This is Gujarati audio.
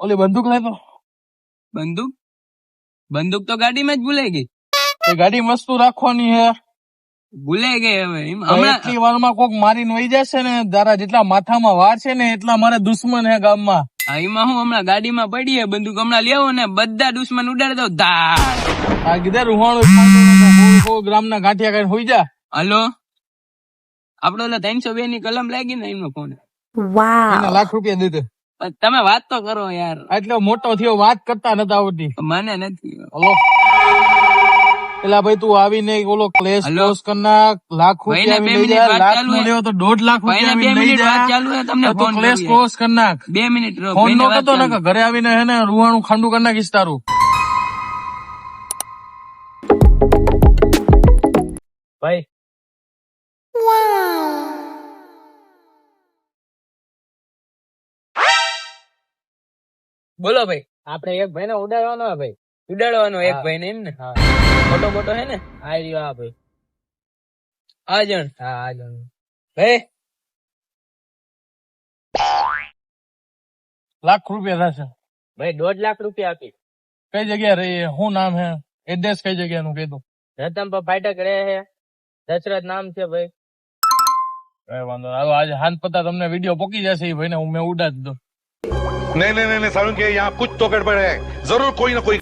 ઓલી બંદૂક લેતો. બંદૂક બંદૂક તો ગાડીમાં જ ભૂલાઈ ગઈ. એ ગાડી વસ્તુ રાખવાની હે. ભૂલાઈ ગઈ હવે એટલી વારમાં કોક મારીને વહી જશે ને, તારા જેટલા માથામાં વાર છે ને એટલા મારા દુશ્મન હે ગામમાં. એમાં હું હમણાં ગાડીમાં પડી હે બંદૂક, હમણાં લેવો ને બધા દુશ્મન ઉડાડી દઉં. ધા આ કીધે રૂહાણો ગ્રામના ગાંઠિયા કઈ હોઈ જા. હલો, આપડે ઓલા 302 ની કલમ લાગી ને એમનો ફોન. એના લાખ રૂપિયા દીધે. તમે વાત તો કરો યાર. એટલો મોટો થયો, વાત કરતા નતા આવડતી. મને નથી. હલો પેલા ભાઈ તું આવીને ઓલો ક્લેશ ક્લોઝ કર નાખ. લાખ રૂપિયા લઈ જા. લાખ નો લેવો તો 1.5 લાખ રૂપિયા લઈ જા. ચાલુ હે, તમને તું ક્લેશ ક્લોઝ કર નાખ. 2 મિનિટ ફોન નો કરતો ને ઘરે આવીને હે ને રૂહાણું ખાંડું કરી નાખીશ તારું. ભાઈ બોલો ભાઈ. આપડે એક ભાઈ ને ઉડાડવાનો હે ભાઈ. ઉડાડવાનો એક ભાઈ ને એમ ને. મોટો મોટો હે ને. આ રહ્યો આ ભાઈ. આ જણ. હા આ જણ. ભાઈ લાખ રૂપિયા થશે ભાઈ. 1.5 લાખ રૂપિયા આપી. કઈ જગ્યા રહી? શું નામ હે? એડ્રેસ કઈ જગ્યા નું કીધું? રતનપર ફાટક રહે છે. દશરથ નામ છે ભાઈ. કઈ વાંધો નહીં. આજે હાથ પતા તમને વિડીયો પોકી જશે એ ભાઈ ને હું મેં ઉડાડી દઉં. नहीं नहीं नहीं सारुण के यहाँ कुछ तो गड़बड़ है, जरूर कोई ना कोई